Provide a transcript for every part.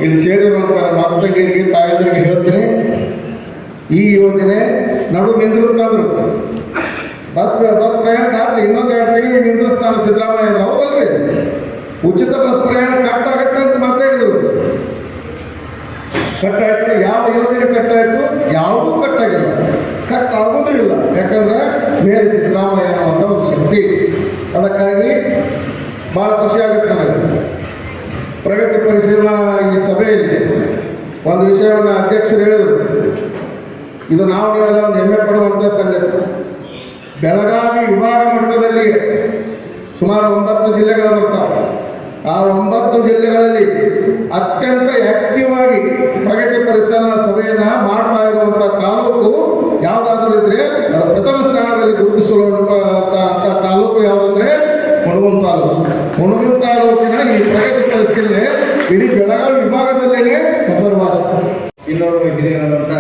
ಇಲ್ಲಿ ಸೇರಿರುವಂತಹ ಮಾತುಕತೆಗೆ ತಾಯಂದ್ರಿಗೆ ಹೇಳ್ತೀನಿ, ಈ ಯೋಜನೆ ನಡು ನಿಂದಿರುತ್ತಂದ್ರು ಬಸ್ ಪ್ರಯಾಣ ಆದ್ರೆ ಇನ್ನೊಂದು 2 ತಿಂಗಳು ನಿಂದಿಸ್ತಾನೆ ಸಿದ್ದರಾಮಯ್ಯ. ಹೌದಲ್ರಿ? ಉಚಿತ ಬಸ್ ಪ್ರಯಾಣ ಕಟ್ಟಾಗತ್ತೆ ಅಂತ ಮಾತಾಡಿದ್ರು. ಕಟ್ಟಾಯ್ತು? ಯಾವ ಯೋಜನೆ ಕಟ್ಟಾಯ್ತು? ಯಾವುದೂ ಕಟ್ಟಾಗಿಲ್ಲ, ಕಟ್ಟಾಗೋದೂ ಇಲ್ಲ. ಯಾಕಂದ್ರೆ ಮೇಲೆ ಸಿದ್ದರಾಮಯ್ಯ ಅನ್ನುವಂಥ ಒಂದು ಶಕ್ತಿ. ಅದಕ್ಕಾಗಿ ಭಾಳ ಖುಷಿ ಆಗುತ್ತೆ ನನಗೆ. ಪ್ರಗತಿ ಪರಿಶೀಲನಾ ಈ ಸಭೆಯಲ್ಲಿ ಒಂದು ವಿಷಯವನ್ನು ಅಧ್ಯಕ್ಷರು ಹೇಳಿದರು. ಇದು ನಾವು ನೀವೆಲ್ಲ ಒಂದು ಹೆಮ್ಮೆ ಪಡುವಂಥ ಸಂಗತಿ. ಬೆಳಗಾವಿ ವಿಭಾಗ ಮಟ್ಟದಲ್ಲಿ ಸುಮಾರು 9 ಜಿಲ್ಲೆಗಳು ಬರ್ತಾವೆ. ಆ 9 ಜಿಲ್ಲೆಗಳಲ್ಲಿ ಅತ್ಯಂತ ಆಕ್ಟಿವ್ ಆಗಿ ಪ್ರಗತಿ ಪರಿಶೀಲನಾ ಸಭೆಯನ್ನ ಮಾಡ್ತಾ ಇರುವಂತ ತಾಲೂಕು ಯಾವುದಾದ್ರೂ ಇದ್ರೆ ಅದು ಪ್ರಥಮ ಸ್ಥಾನದಲ್ಲಿ ಗುರುತಿಸಿರುವಂತ ತಾಲೂಕು ಯಾವುದಂದ್ರೆ ಹುಣಗುಂದ ತಾಲೂಕು. ಹುಣಗುಂದ ತಾಲೂಕಿನ ಈ ಪ್ರಗತಿ ಪರಿಶೀಲನೆ ಇಡೀ ಬೆಳಗಾವಿ ವಿಭಾಗದಲ್ಲೇನೆ ಹೆಸರುವಾಸ. ಇನ್ನೊಬ್ಬ ಹಿರಿಯರಾದಂಥ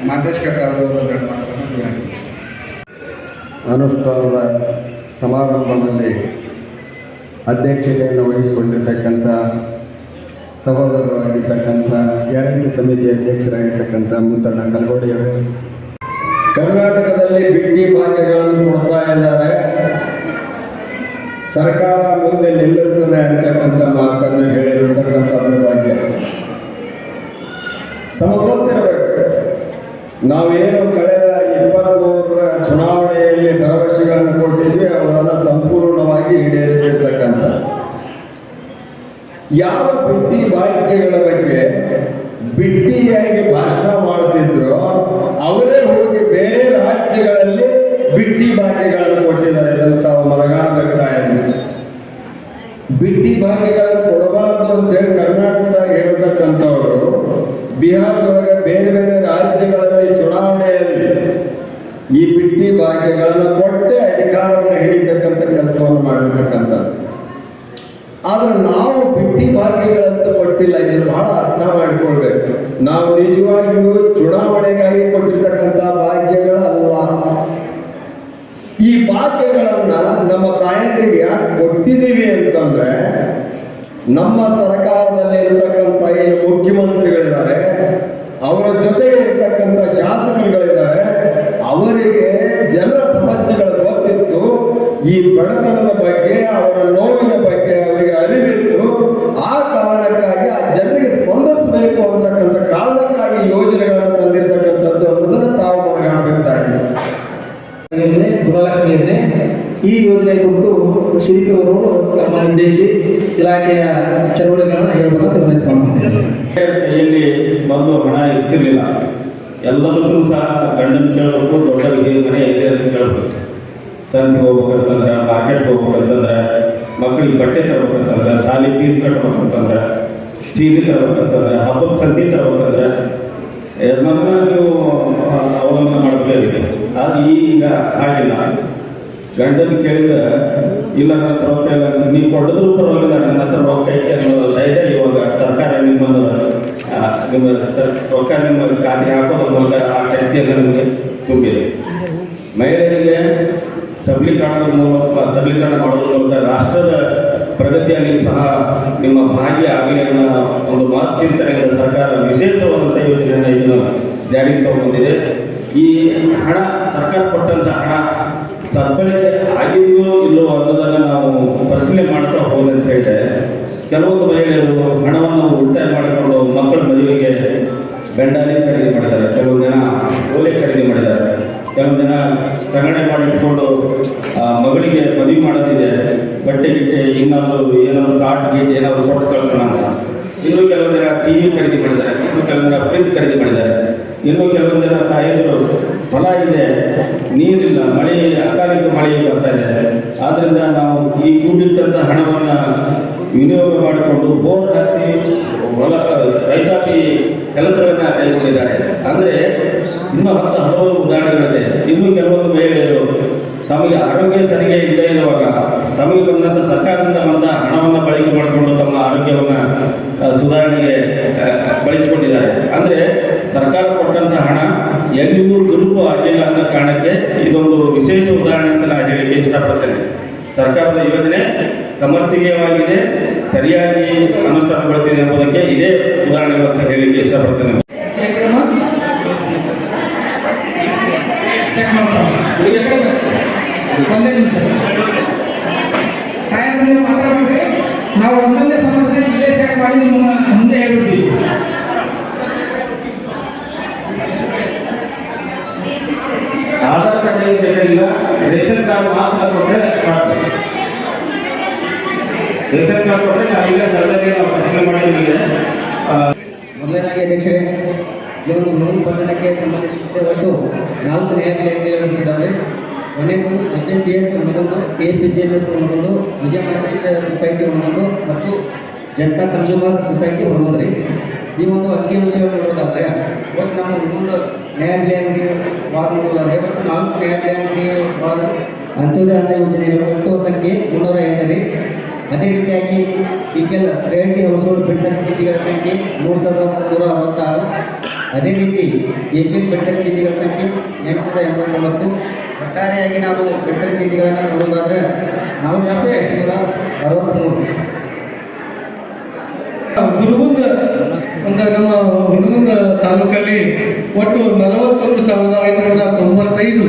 ಮಾದೇಶ್ ಕಕ್ಕ ಅವರು ಅನುಷ್ಠಾನದ ಸಮಾರಂಭದಲ್ಲಿ ಅಧ್ಯಕ್ಷತೆಯನ್ನು ವಹಿಸಿಕೊಂಡಿರ್ತಕ್ಕಂಥ ಸಹೋದರರಾಗಿರ್ತಕ್ಕಂಥ ಗ್ಯಾರಂಟಿ ಸಮಿತಿ ಅಧ್ಯಕ್ಷರಾಗಿರ್ತಕ್ಕಂಥ ಮುತ್ತಣ್ಣ ಕಲ್ಗೋಡಿಯವರು ಕರ್ನಾಟಕದಲ್ಲಿ ಬಿಟ್ಟಿ ಭಾಗ್ಯಗಳನ್ನು ಕೊಡ್ತಾ ಇದ್ದಾರೆ, ಸರ್ಕಾರ ಮುಂದೆ ನಿಲ್ಲಿಸುತ್ತದೆ ಅಂತಕ್ಕಂಥ ಮಾತನ್ನು ಹೇಳಿರ್ತಕ್ಕಂಥದ್ರ ಬಗ್ಗೆ ತಮಗೆ ಗೊತ್ತಿರಬೇಕು. ನಾವೇನು ಕಳೆದ 23ರ ಚುನಾವಣೆಯಲ್ಲಿ ಭರವಸೆಗಳನ್ನು ಕೊಟ್ಟಿದ್ವಿ, ಅವುಗಳನ್ನು ಸಂಪೂರ್ಣವಾಗಿ ಈಡೇರಿಸಿರ್ತಕ್ಕಂಥ ಯಾವ ಬಿಟ್ಟಿ ಭಾಗ್ಯಗಳ ಬಗ್ಗೆ ಬಿಟ್ಟಿಯಾಗಿ ಭಾಷಣ ಮಾಡುತ್ತಿದ್ರು ಅವರೇ ಹೋಗಿ ಬೇರೆ ರಾಜ್ಯಗಳಲ್ಲಿ ಬಿಟ್ಟಿ ಭಾಗ್ಯಗಳನ್ನು ಕೊಟ್ಟಿದ್ದಾರೆ ಅಂತ ತಾವು ಮನಗಾಣಬೇಕಾಗಿದೆ. ಬಿಟ್ಟಿ ಭಾಗ್ಯಗಳನ್ನು ಕೊಡಬಾರದು ಅಂತೇಳಿ ಕರ್ನಾಟಕದಾಗ ಹೇಳ್ತಕ್ಕಂಥವರು ಬಿಹಾರದೊಳಗೆ ಬೇರೆ ಬೇರೆ ರಾಜ್ಯಗಳಲ್ಲಿ ಚುನಾವಣೆಯಲ್ಲಿ ಈ ಬಿಟ್ಟಿ ಭಾಗ್ಯಗಳನ್ನು ಕೊಟ್ಟೆ ಅಧಿಕಾರವನ್ನು ಹಿಡಿತಕ್ಕಂಥ ಕೆಲಸವನ್ನು ಮಾಡಿರ್ತಕ್ಕಂಥದ್ದು. ಆದ್ರೆ ನಾವು ಬಿಟ್ಟಿ ಭಾಗ್ಯಗಳಂತ ಕೊಟ್ಟಿಲ್ಲ. ಇದನ್ನು ಬಹಳ ಅರ್ಥ ಮಾಡಿಕೊಳ್ಬೇಕು. ನಾವು ನಿಜವಾಗಿಯೂ ಚುನಾವಣೆಗಾಗಿ ಕೊಟ್ಟಿರ್ತಕ್ಕಂಥ ಭಾಗ್ಯಗಳಲ್ಲ. ಈ ಭಾಗ್ಯಗಳನ್ನ ನಮ್ಮ ತಾಯಂದಿರಿಗೆ ಯಾಕೆ ಕೊಟ್ಟಿದ್ದೀವಿ ಅಂತಂದ್ರೆ, ನಮ್ಮ ಸರ್ಕಾರದಲ್ಲಿ ಇರತಕ್ಕಂಥ ಏನು ಮುಖ್ಯಮಂತ್ರಿಗಳಿದ್ದಾರೆ, ಅವರ ಜೊತೆಗೆ ಇರ್ತಕ್ಕಂಥ ಶಾಸಕರುಗಳಿದ್ದಾರೆ, ಅವರಿಗೆ ಜನರ ಸಮಸ್ಯೆಗಳು ಗೊತ್ತಿತ್ತು. ಈ ಬಡತನದ ಬಗ್ಗೆ, ಅವರ ನೋವಿನ ಬಗ್ಗೆ ಅವರಿಗೆ ಅರಿವಿತ್ತು. ಆ ಕಾರಣಕ್ಕಾಗಿ ಆ ಜನರಿಗೆ ಸ್ಪಂದಿಸಬೇಕು ಅಂತಕ್ಕಂಥ ಕಾರಣಕ್ಕಾಗಿ ಯೋಜನೆಗಳನ್ನು ತಂದಿರತಕ್ಕಂಥದ್ದು ಅನ್ನೋದನ್ನು ತಾವು ಮನಗಾಣಬೇಕಾಗಿದೆ. ಯೋಜನೆ ಗೃಹಲಕ್ಷ್ಮಿ ಯೋಜನೆ. ಈ ಯೋಜನೆ ಕುರಿತು ಶಿಲ್ಪಿ ಅವರು ನಮ್ಮ ವಿದೇಶಿ ಇಲಾಖೆಯ ಚಟುವಟಿಕೆಗಳನ್ನು ಹೇಳಬೇಕಂತ ವಿನಂತಿ ಮಾಡ್ಕೊಂಡಿದ್ದಾರೆ. ಕೈಯಲ್ಲಿ ಬಂದು ಹಣ ಇರ್ತಿರ್ಲಿಲ್ಲ. ಎಲ್ಲದಕ್ಕೂ ಸಹ ಗಂಡನ ಕೇಳಬೇಕು, ದೊಡ್ಡ ವಿಧಿಯ ಮನೆ ಇದೆ ಅಂತ ಕೇಳಬೇಕು. ಸಂಘಕ್ಕೆ ಹೋಗ್ಬೇಕಂತಂದ್ರೆ, ಮಾರ್ಕೆಟ್ಗೆ ಹೋಗ್ಬೇಕಂತಂದ್ರೆ, ಮಕ್ಕಳಿಗೆ ಬಟ್ಟೆ ತರಬೇಕಂತಂದ್ರೆ, ಶಾಲೆ ಫೀಸ್ ಕಟ್ಬೇಕಂತಂದ್ರೆ, ಸೀರೆ ತರಬೇಕಂತಂದ್ರೆ, ಹಬ್ಬದ ಸಂತಿ ತರಬೇಕಂದ್ರೆ ನಮ್ಮನ್ನ ನೀವು ಅವಲಂಬನೆ ಮಾಡಬೇಕಾಗಿದೆ. ಅದು ಈಗ ಆಗಿಲ್ಲ. ಗಂಡನ ಕೇಳಿದ್ರೆ ಇಲ್ಲ ನನ್ನ ಹತ್ರ ರೊಕ್ಕ ಇಲ್ಲ, ನೀವು ಕೊಡೋದ್ರು ಪರವಾಗಿಲ್ಲ, ನನ್ನ ಹತ್ರ ರೊಕ್ಕ ಐತೆ ಅನ್ನೋದು ಧೈರ್ಯ ಇವಾಗ ಸರ್ಕಾರ ನಿಮ್ಮ ರೊಕ್ಕ ನಿಮ್ಮ ಖಾತೆಗೆ ಹಾಕೋದ್ರ ಮೂಲಕ ಆ ಶಕ್ತಿಯನ್ನು ನಿಮಗೆ ತುಂಬಿದೆ. ಮಹಿಳೆಯರಿಗೆ ಸಬಲೀಕರಣ ಮಾಡೋದ್ರ ಮೂಲಕ ರಾಷ್ಟ್ರದ ಪ್ರಗತಿಯಲ್ಲಿ ಸಹ ನಿಮ್ಮ ಭಾಗ್ಯ ಆಗಲಿ ಅನ್ನೋ ಒಂದು ಮಾತು ಚಿಂತನೆಯಿಂದ ಸರ್ಕಾರ ವಿಶೇಷವಾದಂಥ ಯೋಜನೆಯನ್ನು ಇದನ್ನು ಜಾರಿಗೆ ತಗೊಂಡಿದೆ. ಈ ಹಣ, ಸರ್ಕಾರ ಕೊಟ್ಟಂಥ ಹಣ ಸದ್ಬಳಕೆ ಆಗಿದೆಯೋ ಇಲ್ಲೋ ಅನ್ನೋದನ್ನು ನಾವು ಪರಿಶೀಲನೆ ಮಾಡ್ತಾ ಹೋಗಿ ಅಂತ ಹೇಳಿದ್ರೆ, ಕೆಲವೊಂದು ಮಹಿಳೆಯರು ಹಣವನ್ನು ಉಳಿತಾಯ ಮಾಡಿಕೊಂಡು ಮಕ್ಕಳ ಮದುವೆಗೆ ಬೆಂಡಾಲಿ ಖರೀದಿ ಮಾಡಿದ್ದಾರೆ, ಕೆಲವೊಂದು ಜನ ಓಲೆ ಖರೀದಿ ಮಾಡಿದ್ದಾರೆ, ಕೆಲವೊಂದು ಜನ ಸಂಗಣೆ ಮಾಡಿಟ್ಕೊಂಡು ಮಗಳಿಗೆ ಮದುವೆ ಮಾಡೋದಿದೆ, ಬಟ್ಟೆ ಗಿಟ್ಟೆ ಇನ್ನೊಂದು ಏನಾದ್ರು ಕಾರ್ಡ್ ಗೀಟ್ ಏನಾದ್ರು ಕೊಟ್ಟು ಕಳಿಸೋಣ ಅಂತ. ಇನ್ನು ಕೆಲವು ಜನ TV ಖರೀದಿ ಮಾಡಿದ್ದಾರೆ, ಇನ್ನು ಕೆಲವು ಜನ ಫ್ರಿಜ್ ಖರೀದಿ ಮಾಡಿದ್ದಾರೆ, ಇನ್ನು ಕೆಲವೊಂದು ಜನ ತಾಯಿಯರು ಹೊಲ ಇದೆ, ನೀರಿಲ್ಲ, ಮಳೆ ಅಕಾಲಿಕ ಮಳೆ ಬರ್ತಾ ಇದೆ, ಆದ್ರಿಂದ ನಾವು ಈ ಕೂಡಿಟ್ಟಂಥ ಹಣವನ್ನು ವಿನಿಯೋಗ ಮಾಡಿಕೊಂಡು ಬೋರ್ ಹಾಕಿ ಹೊಲ ರೈತಾಪಿ ಕೆಲಸಗಳನ್ನ ಕೈಗೊಂಡಿದ್ದಾರೆ. ಅಂದರೆ ಇನ್ನೂ ಹಲವು ಉದಾಹರಣೆಗಳಿದೆ. ಇನ್ನು ಕೆಲವೊಂದು ಮಹಿಳೆಯರು ತಮಗೆ ಆರೋಗ್ಯ ಸರಿಗೆ ಇಲ್ಲದೆ ಇರುವಾಗ ತಮಗೆ ಬಂದಂಥ ಸರ್ಕಾರದಿಂದ ಬಂದ ಹಣವನ್ನು ಬಳಕೆ ಮಾಡಿಕೊಂಡು ತಮ್ಮ ಆರೋಗ್ಯವನ್ನು ಸುಧಾರಣೆಗೆ ಬಳಸಿಕೊಂಡಿದ್ದಾರೆ. ಅಂದರೆ ಸರ್ಕಾರ ಕೊಟ್ಟಂಥ ಹಣ ಎಲ್ಲಿಯೂ ದುರುಪು ಆಗಿಲ್ಲ ಅನ್ನೋ ಕಾರಣಕ್ಕೆ ಇದೊಂದು ವಿಶೇಷ ಉದಾಹರಣೆ ಅಂತ ನಾನು ಹೇಳಲಿಕ್ಕೆ ಇಷ್ಟಪಡ್ತೇನೆ. ಸರ್ಕಾರದ ಯೋಜನೆ ಸಮರ್ಥನೀಯವಾಗಿದೆ, ಸರಿಯಾಗಿ ಅನುಷ್ಠಾನಗೊಳ್ಳುತ್ತಿದೆ ಎಂಬುದಕ್ಕೆ ಇದೇ ಉದಾಹರಣೆ ಅಂತ ಹೇಳಲಿಕ್ಕೆ ಇಷ್ಟಪಡ್ತೇನೆ. ಚೆಕ್ ಮಾಡ್ತಾರೆ ಒಂದೇ ನಿಮಿಷ ಟೈಮ್ ಮಾತಾಡ್ಬಿಟ್ರೆ ನಾವು ಒಂದೊಂದೇ ಸಮಸ್ಯೆ ಇಲ್ಲೇ ಚೆಕ್ ಮಾಡಿ ನಿಮ್ಮ ಮುಂದೆ ಹೇಳ್ಬಿಡ್ತೀವಿ. ಆಧಾರ್ ಕಾರ್ಡ್ ಏನು ಬೇಕಾಗಿಲ್ಲ, ರೇಷನ್ ಕಾರ್ಡ್ ಮಾತ್ರ ಕೊಟ್ಟರೆ ಸಾಕು. ರೇಷನ್ ಕಾರ್ಡ್ ಕೊಟ್ಟರೆ ನಾವೀಗ ಸರಳವಾಗಿ ನಾವು ಪ್ರಶ್ನೆ ಮಾಡಿದ್ದೀವಿ. ಮೊದಲನೇದಾಗಿ ಅಧ್ಯಕ್ಷರೇ, ಈ ಒಂದು ಮೃದು ಬಂಧನಕ್ಕೆ ಸಂಬಂಧಿಸಿದ ಒಟ್ಟು 4 ನ್ಯಾಯಾಲಯಗಳಿದ್ದಾವೆ. ಕೊನೆಗೂ FNCS ಒಂದೊಂದು, KPCMS ಒಂದೊಂದು, ವಿಜಯ ಮಾರ್ಕೆಟ್ ಸೊಸೈಟಿ ಒಂದೊಂದು ಮತ್ತು ಜನತಾ ಕನ್ಸ್ಯೂಮರ್ ಸೊಸೈಟಿ ಒಂದೊಂದು ರೀ. ಈ ಒಂದು ಅಂಕಿಅಂಶವನ್ನು ನೋಡೋದಾದ್ರೆ ಒಟ್ಟು ನಾವು ಇನ್ನೊಂದು ನ್ಯಾಯಾಲಯ ವಾರ ನೋಡೋದಾದ್ರೆ ಒಟ್ಟು 4 ನ್ಯಾಯಾಲಯ ವಾರ ಅಂತ್ಯೋದಯ ಅನ್ನ ಯೋಜನೆಗಳ ಒಟ್ಟು ಸಂಖ್ಯೆ 308 ರೀ. ಅದೇ ರೀತಿಯಾಗಿ BPL ಪ್ರಯಾರಿಟಿ ಹೌಸ್ಹೋಲ್ಡ್ ಬಿಲ್ಡರ್ ಚೀಟಿಗಳ ಸಂಖ್ಯೆ 3366. ಅದೇ ರೀತಿ APL ಬಿಲ್ಡರ್ ಚೀಟಿಗಳ ಸಂಖ್ಯೆ 889. ಒಟ್ಟಾರೆಯಾಗಿ ನಾವು ಬಿಲ್ಡರ್ ಚೀಟಿಗಳನ್ನು ನೋಡೋದಾದ್ರೆ 4863. ಹುನಗುಂದ ನಮ್ಮ ಹುನಗುಂದ ತಾಲೂಕಲ್ಲಿ ಒಟ್ಟು 41,595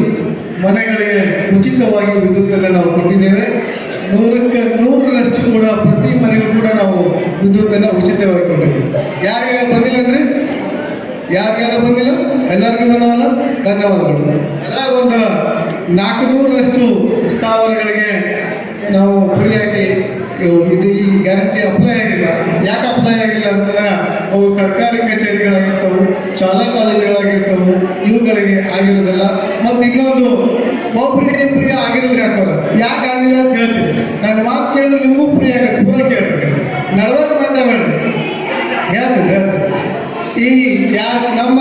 ಮನೆಗಳಿಗೆ ಉಚಿತವಾಗಿ ವಿದ್ಯುತ್ತನ್ನು ನಾವು ಕೊಟ್ಟಿದ್ದೇವೆ. 100ಕ್ಕೆ 100ರಷ್ಟು ಕೂಡ ಪ್ರತಿ ಮನೆಗೂ ಕೂಡ ನಾವು ವಿದ್ಯುತ್ತನ್ನು ಉಚಿತವಾಗಿ ಕೊಟ್ಟಿದ್ದೇವೆ. ಯಾರ್ಯಾರು ಬಂದಿಲ್ಲ ಅಂದರೆ ಯಾರ್ಯಾರು ಬಂದಿಲ್ಲ ಎಲ್ಲರಿಗೂ ಬಂದವಲ್ಲ, ಧನ್ಯವಾದಗಳು. ಅದ್ರಾಗ ಒಂದು 400ರಷ್ಟು ಸ್ಥಾವರಗಳಿಗೆ ನಾವು ಫ್ರೀಯಾಗಿ ಇದು ಈ ಗ್ಯಾರಂಟಿ ಅಪ್ಲೈ ಆಗಿಲ್ಲ. ಯಾಕೆ ಅಪ್ಲೈ ಆಗಿಲ್ಲ ಅಂತಂದ್ರೆ ಅವು ಸರ್ಕಾರಿ ಕಚೇರಿಗಳಾಗಿರ್ತವು, ಶಾಲಾ ಕಾಲೇಜುಗಳಾಗಿರ್ತವು, ಇವುಗಳಿಗೆ ಆಗಿರೋದಿಲ್ಲ. ಮತ್ತು ಇನ್ನೊಂದು ಒಬ್ಬರಿಗೆ ಫ್ರೀ ಆಗಿರೋದ್ರೆ ಹಾಕೋಲ್ಲ. ಯಾಕೆ ಆಗಿಲ್ಲ ಅಂತ ಹೇಳ್ತೀನಿ. ನಾನು ಮಾತು ಕೇಳಿದ್ರೆ ನಿಮಗೂ ಫ್ರೀ ಆಗುತ್ತೆ, ಪೂರ ಕೇಳ್ತೀನಿ. 40 ಮಂದಿ ಹೇಳ್ತೀನಿ. ಈ ನಮ್ಮ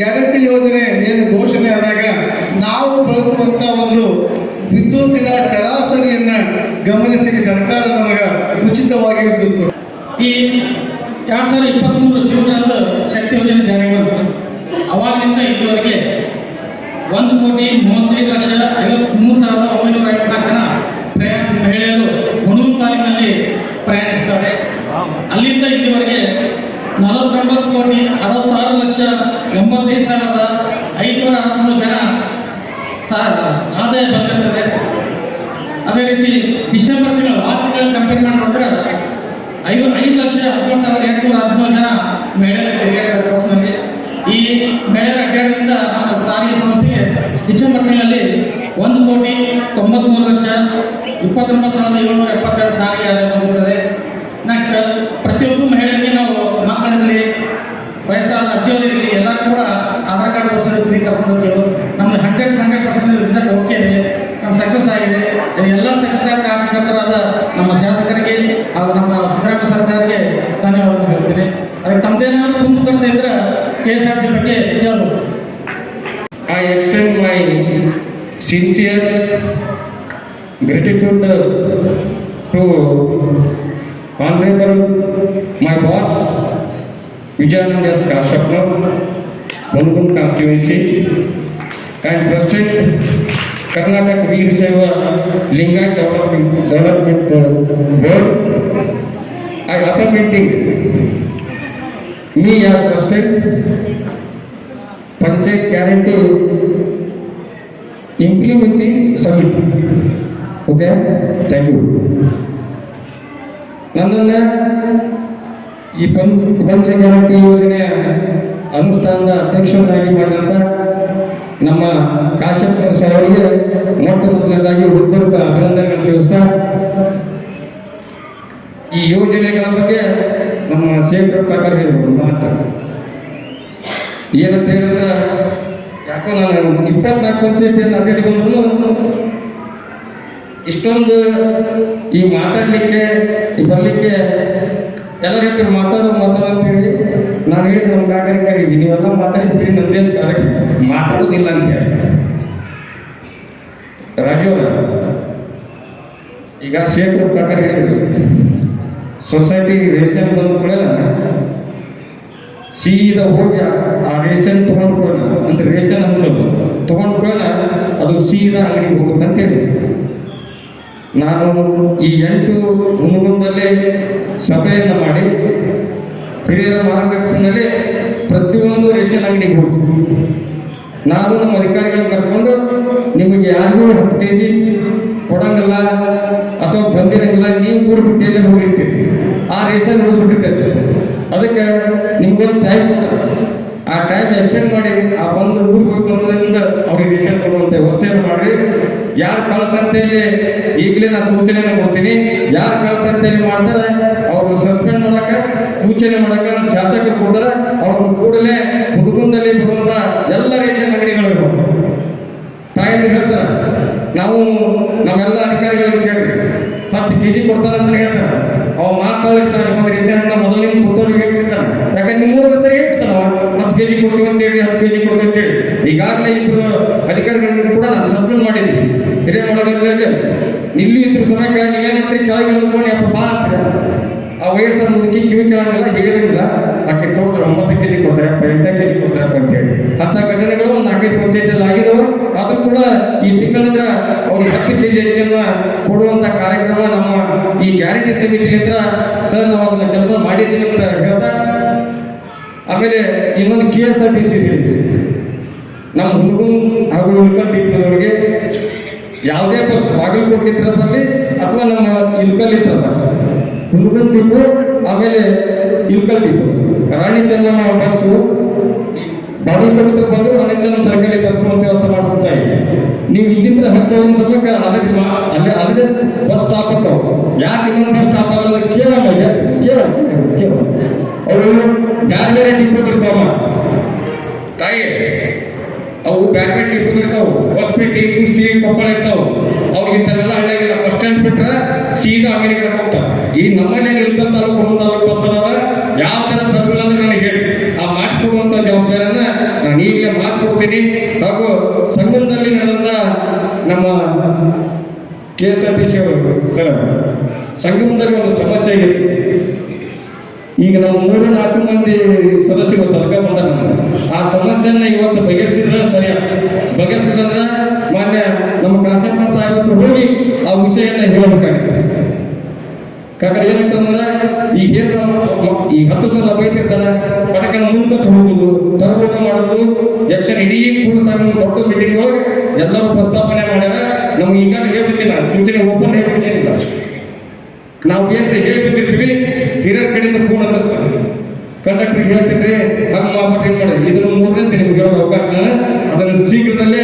ಗ್ಯಾರಂಟಿ ಯೋಜನೆ ಏನು ಘೋಷಣೆ ಆದಾಗ ನಾವು ಬಳಸುವಂಥ ಒಂದು ವಿದ್ಯುತ್ತಿನ ಸರಾಸರಿಯನ್ನ ಗಮನಿಸಿ ಸರ್ಕಾರ ನಮಗೆ ಉಚಿತವಾಗಿ ವಿದ್ಯುತ್ ಕೊಡುತ್ತೆ. ಈ 2023 ಜೂನ್ರಂದು ಶಕ್ತಿ ಯೋಜನೆ ಜಾರಿಗೆ ಬಂತು. ಅವಾಗಿನಿಂದ ಇದುವರೆಗೆ 1,35,53,954 ಜನ ಮಹಿಳೆಯರು ಹುಣಸೂರು ತಾಲೂಕಿನಲ್ಲಿ ಪ್ರಯಾಣಿಸುತ್ತಾರೆ. ಅಲ್ಲಿಂದ ಇಲ್ಲಿವರೆಗೆ 49,66,85,563 ಜನ ಆದಾಯ ಬರ್ತಿರ್ತದೆ. ಅದೇ ರೀತಿ ಡಿಸೆಂಬರ್ ತಿಂಗಳು 6 ತಿಂಗಳ ಕಂಪೇರ್ ಮಾಡಿದ್ರೆ 5,17,817 ಜನ ಮಹಿಳೆಯರು ತಿರುಗಾಡಿದ್ದಾರೆ. ಈ ಮಹಿಳೆಯರ ಅಡ್ಡಾಡದಿಂದ ನಮ್ಮ ಸಾರಿಗೆ ಸಂಸ್ಥೆಗೆ ಡಿಸೆಂಬರ್ ತಿಂಗಳಲ್ಲಿ 1,93,29,772 ಸಾರಿಗೆ ಆದಾಯ ಬಂದಿರ್ತದೆ. ನೆಕ್ಸ್ಟ್ ಪ್ರತಿಯೊಬ್ಬ ಮಹಿಳೆಯರಿಗೆ ನಾವು ಮಕ್ಕಳಿರಲಿ, ವಯಸ್ಸಾದ ಅಜ್ಜಿಯವರಿರಲಿ ಎಲ್ಲರೂ ಕೂಡ ಆಧಾರ್ ಕಾರ್ಡ್ ತೋರಿಸಿದ್ರೆ ಫ್ರೀ ಕರ್ಕೊಂಡು ಹೋಗ್ತೇವೆ. ನಮ್ದು 100% ರಿಸಲ್ಟ್ ಓಕೆ ಇದೆ, ನಮ್ಮ ಸಕ್ಸಸ್ ಆಗಿದೆ. ಎಲ್ಲ ಸಕ್ಸಸ್ ಆಗಿ ಕಾರ್ಯಕರ್ತರಾದ ನಮ್ಮ ಶಾಸಕರಿಗೆ ಹಾಗೂ ನಮ್ಮ ಸಿದ್ದರಾಮಯ್ಯ ಸರ್ಕಾರಕ್ಕೆ ಧನ್ಯವಾದ ಹೇಳ್ತೀನಿ. ಅದಕ್ಕೆ ತಮ್ಮದೇನಾದ್ರು ಕುಂದುಕೊರತೆ ಇದ್ರೆ KSRTC ಬಗ್ಗೆ ಹೇಳ್ಬೋದು. I extend my sincere gratitude to Honorable my boss Vijayananda S. Kashyapna, Hunagun constituency, and President Karnataka Veer Seva Linga Development Board. I appointing me as President Panchayat Guarantee Implementing Summit. Okay, thank you. ನನ್ನನ್ನು ಈ ಪಂಚ guarantee ಯೋಜನೆಯ ಅನುಷ್ಠಾನದ ಅಧ್ಯಕ್ಷರಾಗಿ ಮಾಡಿದಂಥ ನಮ್ಮ ಕಾಶ್ಯಪ್ರ ಅವರಿಗೆ ಮೊಟ್ಟ ಮೊದಲನೇದಾಗಿ ಹೃತ್ಪೂರ್ವಕ ಅಭಿನಂದನೆಗಳನ್ನು ತಿಳಿಸ್ತಾ, ಈ ಯೋಜನೆಗಳ ಬಗ್ಗೆ ನಮ್ಮ ಶೇಖರ್ ಕಾಕರ್ ಮಾತು ಏನಂತ ಹೇಳಿದ್ರೆ, ಯಾಕೋ ನಾನು 24 ಪಂಚಾಯತಿಯನ್ನು ಅಡ್ಡಾಡಿ ಬಂದ್ರು ಇಷ್ಟೊಂದು ಈ ಮಾತಾಡಲಿಕ್ಕೆ ಬರಲಿಕ್ಕೆ ಎಲ್ಲ ರೀತಿ ಮಾತಾಡೋಂತೇಳಿ ನಾನು ಹೇಳಿ ನಮ್ಮ ಕಾಕರಿಗೆ ನೀವೆಲ್ಲ ಮಾತಾಡಿದ್ರಿ, ನಮ್ದೇನು ಮಾತಾಡೋದಿಲ್ಲ ಅಂತ ಹೇಳಿ. ರಾಜೀವ್ ಈಗ ಶೇಖರ್ ಕಾಕರ್ ಹೇಳಿದ್ರು, ಸೊಸೈಟಿ ರೇಷನ್ ಬಂದ ಕೂಡ ಸೀದಾ ಹೋಗಿ ಆ ರೇಷನ್ ತೊಗೊಂಡ್ಕೊಳ್ಳೋಣ ಅಂದ್ರೆ ರೇಷನ್ ಅನ್ಸೋದು ತೊಗೊಂಡ್ಕೊಳ್ಳೋಣ, ಅದು ಸೀದಾ ಅಂಗಡಿಗೆ ಹೋಗ್ಬೇಕಂತೇಳಿ ನಾನು ಈ 8 ಹುನಗುಂದದಲ್ಲಿ ಸಭೆಯನ್ನು ಮಾಡಿ ಹಿರಿಯರ ಮಾರ್ಗದರ್ಶನದಲ್ಲಿ ಪ್ರತಿಯೊಂದು ರೇಷನ್ ಅಂಗಡಿಗೆ ಹೋಗಿ ನಾನು ನಮ್ಮ ಅಧಿಕಾರಿಗಳನ್ನ ಕರ್ಕೊಂಡು ನಿಮಗೆ ಯಾರಿಗೂ 10 kg ಕೊಡಂಗಿಲ್ಲ ಅಥವಾ ಬಂದಿರಂಗಿಲ್ಲ, ನೀವು ಊರು ಬಿಟ್ಟು ಎಲ್ಲ ಹೋಗಿರ್ತೀರಿ, ಆ ರೇಷನ್ ಉಳಿದ್ಬಿಟ್ಟಿರ್ತೈತೆ. ಅದಕ್ಕೆ ನಿಮ್ಗೊಂದು ಟೈಮ್, ಆ ಟೈಮ್ ಎಕ್ಸ್ಟೆಂಡ್ ಮಾಡಿ ಆ ಒಂದು ಊರಿಗೆ ಹೋಗಿ ಬಂದ್ರಿಂದ ಅವ್ರಿಗೆ ರೇಷನ್ ಕೊಡುವಂಥ ವ್ಯವಸ್ಥೆಯನ್ನು ಮಾಡಿ, ಯಾರು ಕಳಸಂತೆಯಲ್ಲಿ ಈಗಲೇ ನಾನು ಸೂಚನೆಯನ್ನು ಕೊಡ್ತೀನಿ, ಯಾರು ಕಳಸಂತೆಯಲ್ಲಿ ಮಾಡ್ತಾರೆ ಅವ್ರನ್ನ ಸಸ್ಪೆಂಡ್ ಮಾಡಕ್ಕೆ ಸೂಚನೆ ಮಾಡಕ್ಕೆ ನಮ್ಮ ಶಾಸಕರು ಕೊಡ್ತಾರೆ. ಅವ್ರನ್ನ ಕೂಡಲೇ ಹುಡುಗಂದಲ್ಲಿ ಬರುವಂಥ ಎಲ್ಲ ರೇಷನ್ ಅಂಗಡಿಗಳು ಇರ್ಬೋದು. ಟೈಮ್ ಹೇಳ್ತಾರೆ, ನಾವು ನಮ್ಮೆಲ್ಲ ಅಧಿಕಾರಿಗಳಿಗೆ ಕೇಳಿ 10 kg ಕೊಡ್ತಾರೆ ಅಂತ ಹೇಳ್ತಾರೆ. ಅವ ಮಾತಾಡ್ತಾರೆ ಒಂದು ರೇಷನ್ ಮೊದಲಿನ ಕೂತವ್ರಿಗೆ ಹೇಳ್ತಿರ್ತಾರೆ, ಯಾಕಂದ್ರೆ ನಿಮ್ಮೂರು ಬರ್ತಾರೆ ಹೇಳ್ತಾನೆ ಅವ 10 kg ಕೊಡ್ತೀವಿ ಅಂತೇಳಿ 10 kg ಕೊಡ್ತೀವಿ ಅಂತೇಳಿ. ಈಗಾಗಲೇ ಇಬ್ಬರು ಅಧಿಕಾರಿಗಳನ್ನು ಕೂಡ ನಾನು ಸಸ್ಪೆಂಡ್ ಮಾಡಿದ್ವಿ. ಹಿರಿಯ ಮಾಡೋದ್ರಲ್ಲಿ ಇಲ್ಲಿ ಇದ್ರ ಸಮಯಕ್ಕೆ ನೀವೇನಂದ್ರೆ ಕೆಳಗೆ ನಿಂತ್ಕೊಂಡು ಯಪ್ಪ ಬಾ ಅಂತೀರ. ಆ ವಯಸ್ಸನ್ನು ಮುದುಕಿ ಕಿವಿ ಕೇಳಂಗಿಲ್ಲ, ಹೇಳಿಲ್ಲ, ಆಕೆ ಕೊಡ್ತಾರೆ 9 kg ಕೊಡ್ತಾರೆ, 8 kg ಕೊಡ್ತಾರೆ ಅಂತೇಳಿ. ಅಂಥ ಘಟನೆಗಳು ಒಂದು 4-5 ಪಂಚಾಯತಿಯಲ್ಲಿ ಆಗಿದಾವೆ. ಅದು ಕೂಡ ಈ ತಿಂಗಳಿಂದ ಅವ್ರಿಗೆ 10 kg ಅಕ್ಕಿಯನ್ನ ಕೊಡುವಂಥ ಕಾರ್ಯಕ್ರಮ ನಮ್ಮ ಈ ಗ್ಯಾರಂಟಿ ಸಮಿತಿಯಿಂದ ಸರ್ ನಾವು ಅದನ್ನ ಕೆಲಸ ಮಾಡಿದ್ದೀವಿ ಅಂತ ಹೇಳ್ತಾ, ಆಮೇಲೆ ಇನ್ನೊಂದು KSRTC ನಮ್ಮ ಹುಡುಗನ್ ಹಾಗೂ ಇಲ್ಕಲ್ ಡಿಪೋದವರಿಗೆ ಯಾವುದೇ ಬಸ್ ಬಾಗಲಕೋಟೆ ಇದ್ರ ಬರಲಿ ಅಥವಾ ನಮ್ಮ ಇಲ್ಕಲ್ ಇದ್ರ ಬರಲಿ, ಹುಡುಗನ್ ಡಿಪೋ ಆಮೇಲೆ ಇಲ್ಕಲ್ ಡಿಪೋ, ರಾಣಿ ಚೆನ್ನಮ್ಮ ಬಸ್ಸು ಬಾಗಲಕೋಟೆ ಬಂದು ರಾಣಿ ಚೆನ್ನಮ್ಮ ಸರ್ಕಲ್ ತರಿಸುವಂತ ವ್ಯವಸ್ಥೆ ಮಾಡಿಸ್ತಾ ಇದೆ. ನೀವು ಇಲ್ಲಿಂದ 10 ಸಮಯಕ್ಕೆ ಅಲ್ಲೇ ಬಸ್ ಸ್ಟಾಪ್ ಆಗ್ತಾವ. ಯಾಕೆ ಇನ್ನೊಂದು ಬಸ್ ಸ್ಟಾಪ್ ಆಗಲ್ಲ ಕೇಳಮ್ಮ, ಕೇಳ ಅವರು ಬೇರೆ ಬೇರೆ ಡಿಪೋ ಇರ್ತಾವ ತಾಯಿ, ಅವು ಬೇರೆ ಬೇರೆ ಡಿಪೋ ಇರ್ತಾವ. ಹೊಸಪೇಟೆ, ಕುಸ್ತಿ, ಕೊಪ್ಪಳ ಇರ್ತಾವ. ಅವ್ರಿಗೆ ಇಂಥವೆಲ್ಲ ಹಳ್ಳಿಯಾಗಿಲ್ಲ. ಬಸ್ ಸ್ಟ್ಯಾಂಡ್ ಬಿಟ್ರೆ ಸೀದಾ ಅಂಗಡಿಗೆ ಹೋಗ್ತಾರೆ. ಈ ನಮ್ಮನೆ ಇಲ್ಕಲ್ ತಾಲೂಕು ಬಸ್ ಅದಾವ. ಯಾವ ತರ ಬರಲಿಲ್ಲ ಅಂದ್ರೆ ನನಗೆ ಹೇಳಿ, ಆ ಮಾಡಿಸ್ಕೊಡುವಂತ ಜವಾಬ್ದಾರಿಯನ್ನ ನಾನು ಈಗಲೇ ಮಾತು ಕೊಡ್ತೀನಿ. ಹಾಗೂ ಸಂಗಮದಲ್ಲಿ ನಡೆದ ನಮ್ಮ KSRTC ಅವರು ಸರ್, ಸಂಗಮದಲ್ಲಿ ಒಂದು ಸಮಸ್ಯೆ ಆಗಿದೆ. ಈಗ ನಾವು 3-4 ಮಂದಿ ಸದಸ್ಯರು ತನಕ ಬಂದಾಗ ಆ ಸಮಸ್ಯೆಯನ್ನ ಇವತ್ತು ಬಗೆಹರಿಸಿದ್ರೆ ಸರಿಯ, ಬಗೆಹರಿಸಿದ್ರೆ ಮಾನ್ಯ ನಮ್ಮ ಕಾಸಪ್ಪ ಸಾಹೇಬರು ಹೋಗಿ ಆ ವಿಷಯನ ಹೇಳಬೇಕಾಗುತ್ತೆ. ಕಾರಣ ಏನಂತಂದ್ರೆ ಈಗ ಈ 10 ಸಲ ಬೈತಿರ್ತಾರೆ, ಪಟಕನ ಮುಂದೆ ಹೋಗುದು, ತರಬಹುದು ಮಾಡುದು, ಎಕ್ಷನ್ ಇಡೀ ಕೂಡಿಸಾಗ ದೊಡ್ಡ ಮೀಟಿಂಗ್ ಒಳಗೆ ಎಲ್ಲರೂ ಪ್ರಸ್ತಾಪನೆ ಮಾಡ್ಯಾರ. ನಮ್ಗೆ ಈಗಾಗಲೇ ಹೇಳ್ಬಿಟ್ಟಿಲ್ಲ, ಸೂಚನೆ ಓಪನ್ ಹೇಳ್ಬಿಟ್ಟಿಲ್ಲ. ನಾವು ಏನ್ರಿ ಹೇಳ್ಬಿಟ್ಟಿರ್ತೀವಿ, ಹಿರಿಯರ ಕಡೆಯಿಂದ ಫೋನ್ ಅನ್ನಿಸ್ತಾರೆ, ಕಂಡಕ್ಟರ್ಗೆ ಹೇಳ್ತಿದ್ರೆ ಹಂಗೆ ಮಾಡ್ಬಿಟ್ಟು ಮಾಡಿ. ಇದನ್ನು 3ನೇ ನಿಮ್ಗೆ ಹೇಳೋ ಅವಕಾಶ, ಅದನ್ನು ಶೀಘ್ರದಲ್ಲೇ